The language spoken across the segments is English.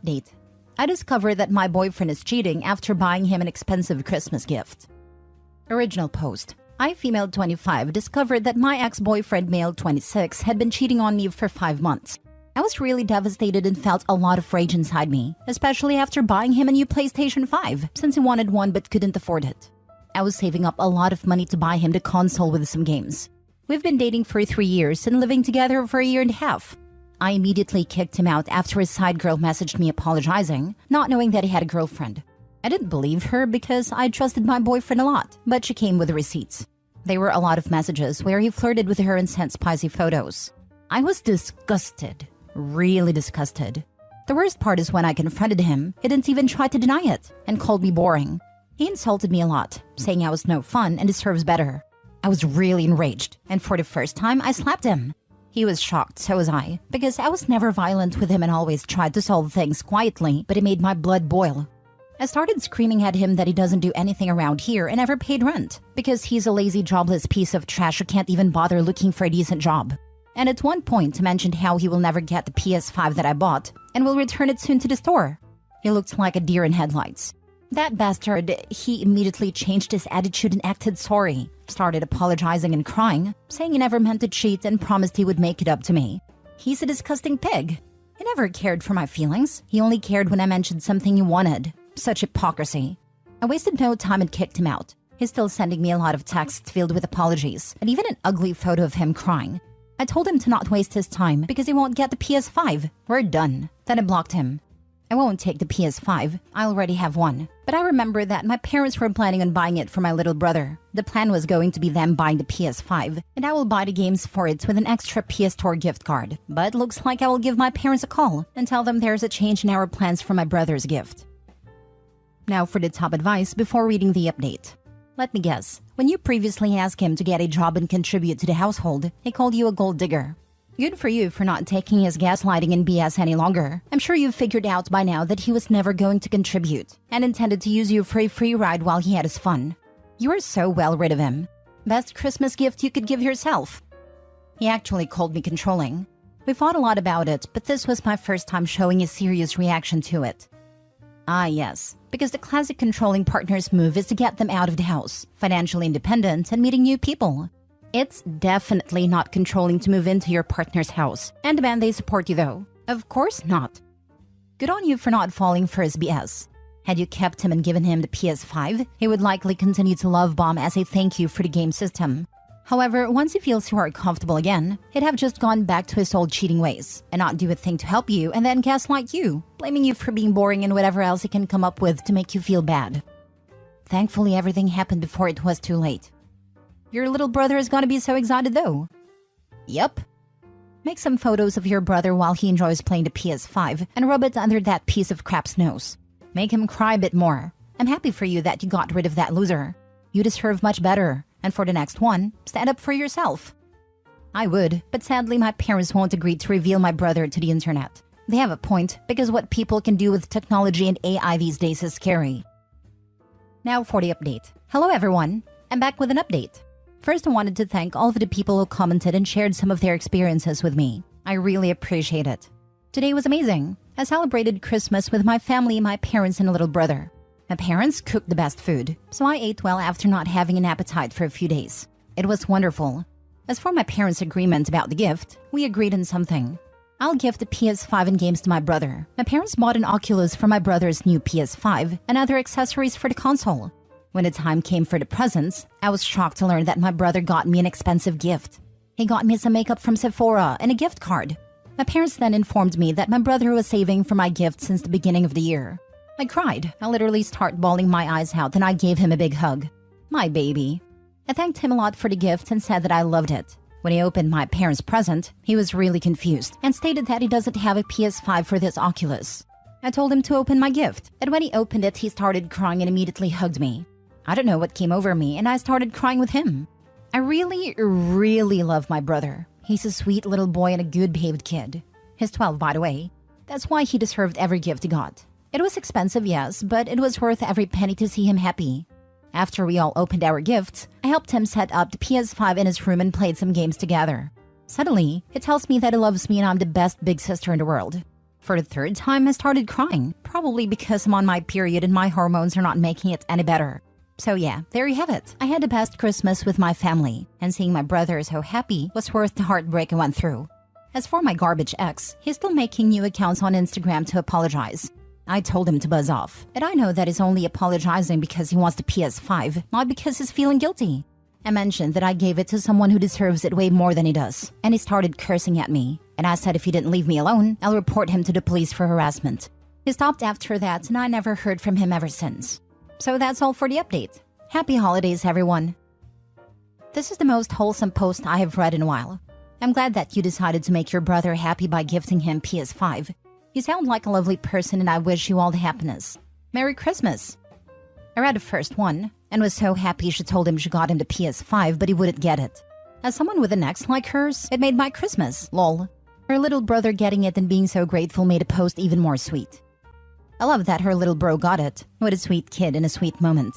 update. I discovered that my boyfriend is cheating after buying him an expensive Christmas gift. Original post. I, female 25, discovered that my ex-boyfriend, male 26, had been cheating on me for 5 months. I was really devastated and felt a lot of rage inside me, especially after buying him a new PlayStation 5, since he wanted one but couldn't afford it. I was saving up a lot of money to buy him the console with some games. We've been dating for 3 years and living together for 1.5 years. I immediately kicked him out after his side girl messaged me apologizing, not knowing that he had a girlfriend. I didn't believe her because I trusted my boyfriend a lot, but she came with the receipts. There were a lot of messages where he flirted with her and sent spicy photos. I was disgusted, really disgusted. The worst part is when I confronted him, he didn't even try to deny it and called me boring. He insulted me a lot, saying I was no fun and deserves better. I was really enraged, and for the first time, I slapped him. He was shocked, so was I, because I was never violent with him and always tried to solve things quietly, but it made my blood boil. I started screaming at him that he doesn't do anything around here and never paid rent, because he's a lazy, jobless piece of trash who can't even bother looking for a decent job. And at one point, he mentioned how he will never get the PS5 that I bought and will return it soon to the store. He looked like a deer in headlights. That bastard, he immediately changed his attitude and acted sorry, started apologizing and crying, saying he never meant to cheat and promised he would make it up to me. He's a disgusting pig. He never cared for my feelings. He only cared when I mentioned something he wanted. Such hypocrisy. I wasted no time and kicked him out. He's still sending me a lot of texts filled with apologies, and even an ugly photo of him crying. I told him to not waste his time because he won't get the PS5. We're done. Then I blocked him. I won't take the PS5. I already have one. But I remember that my parents were planning on buying it for my little brother. The plan was going to be them buying the PS5, and I will buy the games for it with an extra PS Store gift card. But looks like I will give my parents a call and tell them there's a change in our plans for my brother's gift. Now for the top advice before reading the update. Let me guess. When you previously asked him to get a job and contribute to the household, he called you a gold digger. Good for you for not taking his gaslighting and BS any longer. I'm sure you've figured out by now that he was never going to contribute and intended to use you for a free ride while he had his fun. You are so well rid of him. Best Christmas gift you could give yourself. He actually called me controlling. We fought a lot about it, but this was my first time showing a serious reaction to it. Ah yes, because the classic controlling partner's move is to get them out of the house, financially independent and meeting new people. It's definitely not controlling to move into your partner's house and demand they support you though. Of course not. Good on you for not falling for his BS. Had you kept him and given him the PS5, he would likely continue to love bomb as a thank you for the game system. However, once he feels you are comfortable again, he'd have just gone back to his old cheating ways and not do a thing to help you and then gaslight you, blaming you for being boring and whatever else he can come up with to make you feel bad. Thankfully, everything happened before it was too late. Your little brother is gonna be so excited though. Yup. Make some photos of your brother while he enjoys playing the PS5 and rub it under that piece of crap's nose. Make him cry a bit more. I'm happy for you that you got rid of that loser. You deserve much better, and for the next one, stand up for yourself. I would, but sadly my parents won't agree to reveal my brother to the internet. They have a point, because what people can do with technology and AI these days is scary. Now for the update. Hello everyone, I'm back with an update. First, I wanted to thank all of the people who commented and shared some of their experiences with me. I really appreciate it. Today was amazing. I celebrated Christmas with my family, my parents, and a little brother. My parents cooked the best food, so I ate well after not having an appetite for a few days. It was wonderful. As for my parents' agreement about the gift, we agreed on something. I'll give the PS5 and games to my brother. My parents bought an Oculus for my brother's new PS5 and other accessories for the console. When the time came for the presents, I was shocked to learn that my brother got me an expensive gift. He got me some makeup from Sephora and a gift card. My parents then informed me that my brother was saving for my gift since the beginning of the year. I cried. I literally started bawling my eyes out and I gave him a big hug. My baby. I thanked him a lot for the gift and said that I loved it. When he opened my parents' present, he was really confused and stated that he doesn't have a PS5 for this Oculus. I told him to open my gift, and when he opened it, he started crying and immediately hugged me. I don't know what came over me, and I started crying with him. I really love my brother. He's a sweet little boy and a good-behaved kid. He's 12, by the way. That's why he deserved every gift he got. It was expensive, yes, but it was worth every penny to see him happy. After we all opened our gifts, I helped him set up the PS5 in his room and played some games together. Suddenly, he tells me that he loves me and I'm the best big sister in the world. For the third time, I started crying, probably because I'm on my period and my hormones are not making it any better. So yeah, there you have it. I had the best Christmas with my family, and seeing my brother so happy was worth the heartbreak I went through. As for my garbage ex, he's still making new accounts on Instagram to apologize. I told him to buzz off, and I know that he's only apologizing because he wants the PS5, not because he's feeling guilty. I mentioned that I gave it to someone who deserves it way more than he does, and he started cursing at me, and I said if he didn't leave me alone, I'll report him to the police for harassment. He stopped after that, and I never heard from him ever since. So that's all for the update. Happy holidays, everyone. This is the most wholesome post I have read in a while. I'm glad that you decided to make your brother happy by gifting him PS5. You sound like a lovely person, and I wish you all the happiness. Merry Christmas! I read the first one, and was so happy she told him she got him the PS5, but he wouldn't get it. As someone with an ex like hers, it made my Christmas, lol. Her little brother getting it and being so grateful made a post even more sweet. I love that her little bro got it. What a sweet kid in a sweet moment.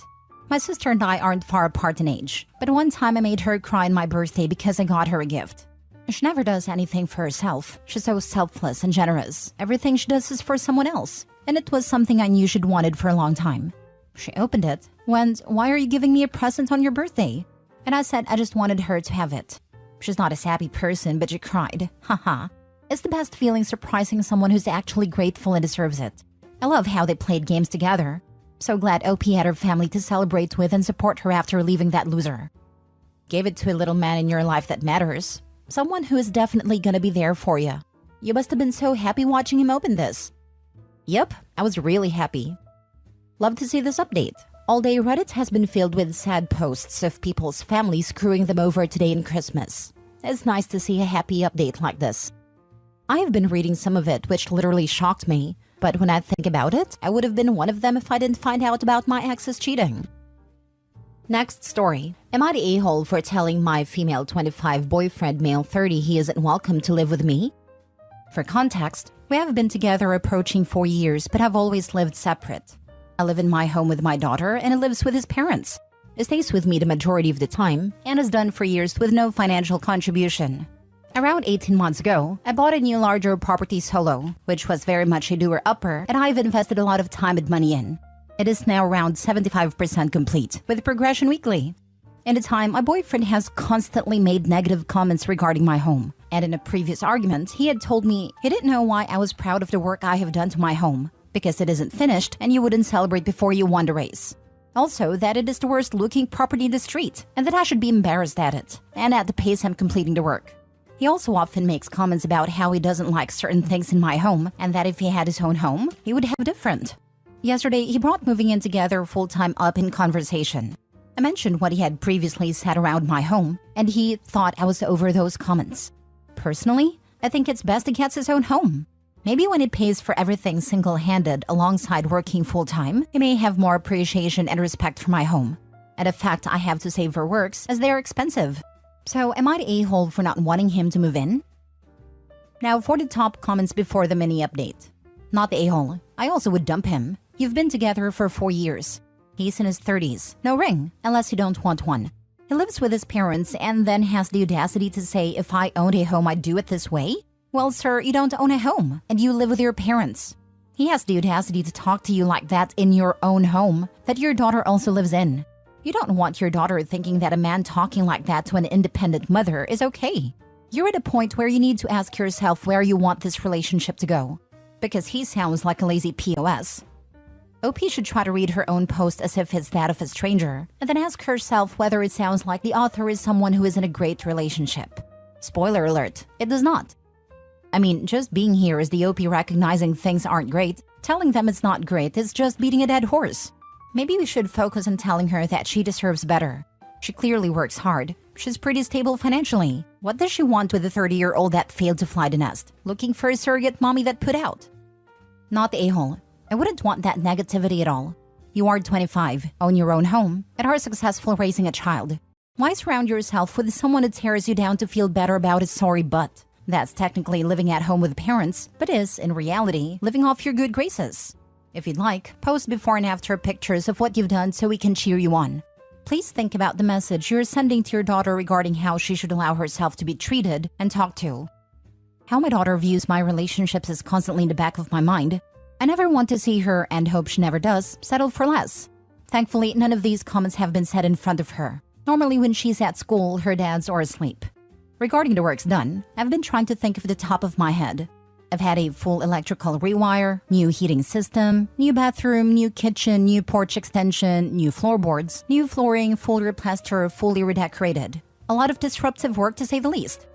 My sister and I aren't far apart in age, but one time I made her cry on my birthday because I got her a gift. She never does anything for herself. She's so selfless and generous. Everything she does is for someone else, and it was something I knew she'd wanted for a long time. She opened it, went, "Why are you giving me a present on your birthday?" And I said I just wanted her to have it. She's not a sappy person, but she cried. Haha. It's the best feeling surprising someone who's actually grateful and deserves it. I love how they played games together. So glad OP had her family to celebrate with and support her after leaving that loser. Gave it to a little man in your life that matters. Someone who is definitely gonna be there for you. You must have been so happy watching him open this. Yep, I was really happy. Love to see this update. All day Reddit has been filled with sad posts of people's families screwing them over today in Christmas. It's nice to see a happy update like this. I have been reading some of it, which literally shocked me. But when I think about it, I would have been one of them if I didn't find out about my ex's cheating. Next story. Am I the a-hole for telling my female 25 boyfriend male 30 he isn't welcome to live with me? For context, we have been together approaching 4 years but have always lived separate. I live in my home with my daughter and he lives with his parents. He stays with me the majority of the time and has done for years with no financial contribution. Around 18 months ago, I bought a new larger property solo, which was very much a doer-upper and I've invested a lot of time and money in. It is now around 75% complete, with progression weekly. In the time, my boyfriend has constantly made negative comments regarding my home. And in a previous argument, he had told me he didn't know why I was proud of the work I have done to my home, because it isn't finished and you wouldn't celebrate before you won the race. Also, that it is the worst looking property in the street, and that I should be embarrassed at it, and at the pace I'm completing the work. He also often makes comments about how he doesn't like certain things in my home, and that if he had his own home, he would have different. Yesterday, he brought moving in together full-time up in conversation. I mentioned what he had previously said around my home, and he thought I was over those comments. Personally, I think it's best he gets his own home. Maybe when he pays for everything single-handed alongside working full-time, he may have more appreciation and respect for my home. And the fact I have to save for works, as they are expensive. So am I the a-hole for not wanting him to move in? Now for the top comments before the mini update. Not the a-hole. I also would dump him. You've been together for 4 years. He's in his 30s. No ring, unless you don't want one. He lives with his parents and then has the audacity to say if I owned a home I'd do it this way? Well, sir, you don't own a home, and you live with your parents. He has the audacity to talk to you like that in your own home that your daughter also lives in. You don't want your daughter thinking that a man talking like that to an independent mother is okay. You're at a point where you need to ask yourself where you want this relationship to go. Because he sounds like a lazy POS. OP should try to read her own post as if it's that of a stranger, and then ask herself whether it sounds like the author is someone who is in a great relationship. Spoiler alert, it does not. I mean, just being here is the OP recognizing things aren't great. Telling them it's not great is just beating a dead horse. Maybe we should focus on telling her that she deserves better. She clearly works hard. She's pretty stable financially. What does she want with a 30-year-old that failed to fly the nest? Looking for a surrogate mommy that put out? Not the a-hole. I wouldn't want that negativity at all. You are 25, own your own home, and are successful raising a child. Why surround yourself with someone who tears you down to feel better about his sorry butt? That's technically living at home with parents, but is, in reality, living off your good graces. If you'd like, post before and after pictures of what you've done so we can cheer you on. Please think about the message you're sending to your daughter regarding how she should allow herself to be treated and talked to. How my daughter views my relationships is constantly in the back of my mind. I never want to see her, and hope she never does, settle for less. Thankfully, none of these comments have been said in front of her. Normally when she's at school, her dad's are asleep. Regarding the works done, I've been trying to think of the top of my head. I've had a full electrical rewire, new heating system, new bathroom, new kitchen, new porch extension, new floorboards, new flooring, full replaster, fully redecorated. A lot of disruptive work to say the least.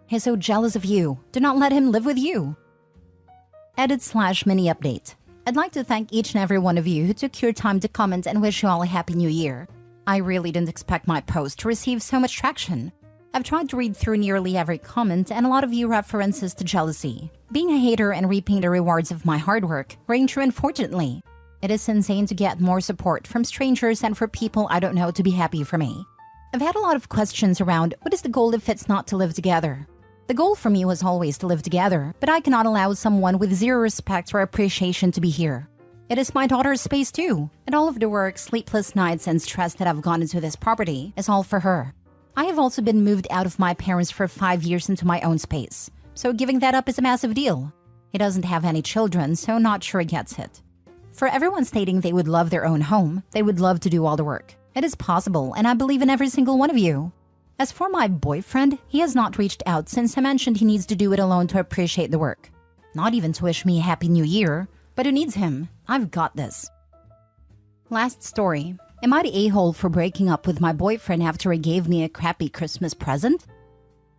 He's so jealous of you. Do not let him live with you. Edit/mini update. I'd like to thank each and every one of you who took your time to comment and wish you all a happy new year. I really didn't expect my post to receive so much traction. I've tried to read through nearly every comment, and a lot of you references to jealousy. Being a hater and reaping the rewards of my hard work ring true, unfortunately. It is insane to get more support from strangers and for people I don't know to be happy for me. I've had a lot of questions around what is the goal if it's not to live together. The goal for me was always to live together, but I cannot allow someone with zero respect or appreciation to be here. It is my daughter's space too, and all of the work, sleepless nights, and stress that I've gone into this property is all for her. I have also been moved out of my parents for 5 years into my own space, so giving that up is a massive deal. He doesn't have any children, so not sure he gets it. For everyone stating they would love their own home, they would love to do all the work. It is possible, and I believe in every single one of you. As for my boyfriend, he has not reached out since I mentioned he needs to do it alone to appreciate the work. Not even to wish me a happy new year, but who needs him? I've got this. Last story. Am I the a-hole for breaking up with my boyfriend after he gave me a crappy Christmas present?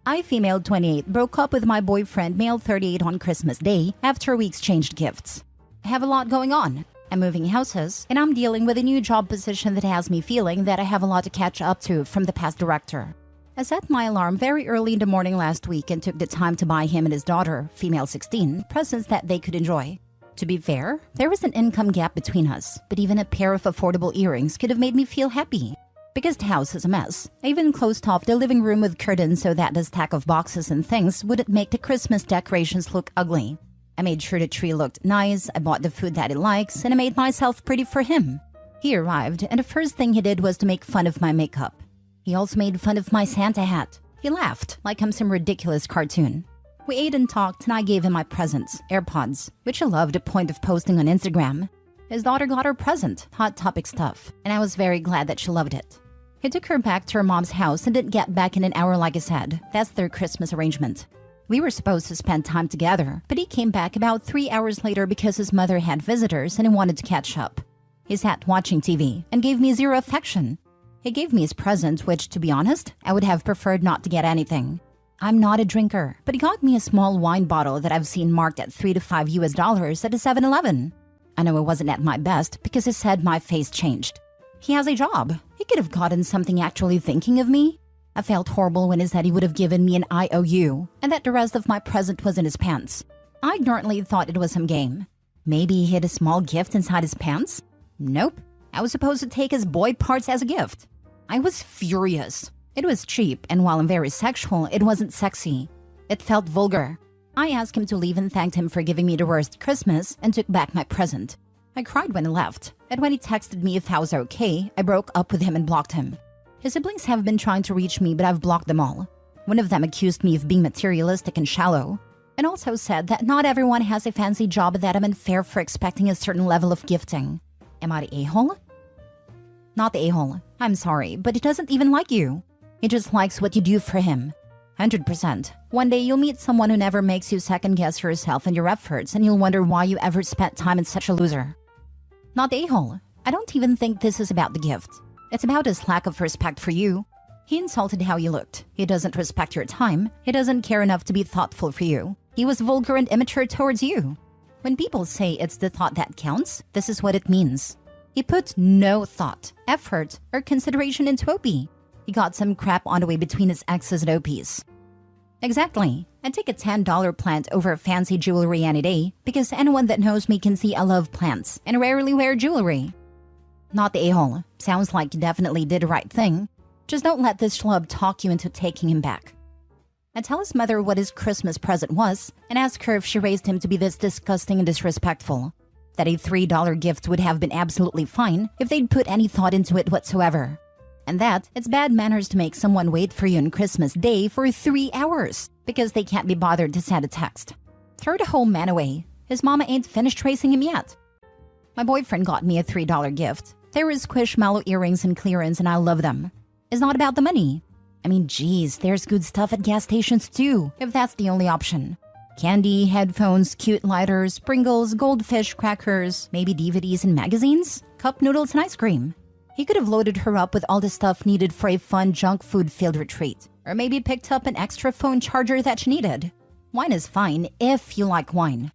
I, female 28, broke up with my boyfriend, male 38, on Christmas Day after we exchanged gifts. I have a lot going on. I'm moving houses, and I'm dealing with a new job position that has me feeling that I have a lot to catch up to from the past director. I set my alarm very early in the morning last week and took the time to buy him and his daughter, female 16, presents that they could enjoy. To be fair, there was an income gap between us, but even a pair of affordable earrings could have made me feel happy. Because the house is a mess, I even closed off the living room with curtains so that the stack of boxes and things wouldn't make the Christmas decorations look ugly. I made sure the tree looked nice, I bought the food that he likes, and I made myself pretty for him. He arrived, and the first thing he did was to make fun of my makeup. He also made fun of my Santa hat. He laughed like I'm some ridiculous cartoon. We ate and talked, and I gave him my presents, AirPods, which I loved to the point of posting on Instagram. His daughter got her present, Hot Topic stuff, and I was very glad that she loved it. He took her back to her mom's house and didn't get back in an hour like I said. That's their Christmas arrangement. We were supposed to spend time together, but he came back about 3 hours later because his mother had visitors and he wanted to catch up. He sat watching TV and gave me zero affection. He gave me his present, which, to be honest, I would have preferred not to get anything. I'm not a drinker, but he got me a small wine bottle that I've seen marked at $3 to $5 at a 7-Eleven. I know it wasn't at my best because he said my face changed. He has a job. He could have gotten something actually thinking of me. I felt horrible when he said he would have given me an IOU and that the rest of my present was in his pants. I ignorantly thought it was some game. Maybe he hid a small gift inside his pants? Nope. I was supposed to take his boy parts as a gift. I was furious. It was cheap, and while I'm very sexual, it wasn't sexy. It felt vulgar. I asked him to leave and thanked him for giving me the worst Christmas and took back my present. I cried when he left, and when he texted me if I was okay, I broke up with him and blocked him. His siblings have been trying to reach me, but I've blocked them all. One of them accused me of being materialistic and shallow, and also said that not everyone has a fancy job and that I'm unfair for expecting a certain level of gifting. Am I the a-hole? Not the a-hole. I'm sorry, but he doesn't even like you. He just likes what you do for him. 100%. One day you'll meet someone who never makes you second-guess yourself and your efforts, and you'll wonder why you ever spent time in such a loser. Not the a-hole. I don't even think this is about the gift. It's about his lack of respect for you. He insulted how you looked. He doesn't respect your time. He doesn't care enough to be thoughtful for you. He was vulgar and immature towards you. When people say it's the thought that counts, this is what it means. He put no thought, effort, or consideration into OP. He got some crap on the way between his exes and OPs. Exactly. I'd take a $10 plant over fancy jewelry any day because anyone that knows me can see I love plants and rarely wear jewelry. Not the a-hole. Sounds like you definitely did the right thing. Just don't let this schlub talk you into taking him back. I tell his mother what his Christmas present was and ask her if she raised him to be this disgusting and disrespectful. That a $3 gift would have been absolutely fine if they'd put any thought into it whatsoever. And that it's bad manners to make someone wait for you on Christmas Day for 3 hours because they can't be bothered to send a text. Throw the whole man away. His mama ain't finished raising him yet. My boyfriend got me a $3 gift. They were Squishmallow earrings on clearance and I love them. It's not about the money. I mean, geez, there's good stuff at gas stations too, if that's the only option. Candy, headphones, cute lighters, Pringles, goldfish, crackers, maybe DVDs and magazines, cup noodles and ice cream. He could have loaded her up with all the stuff needed for a fun junk food-filled retreat. Or maybe picked up an extra phone charger that she needed. Wine is fine if you like wine.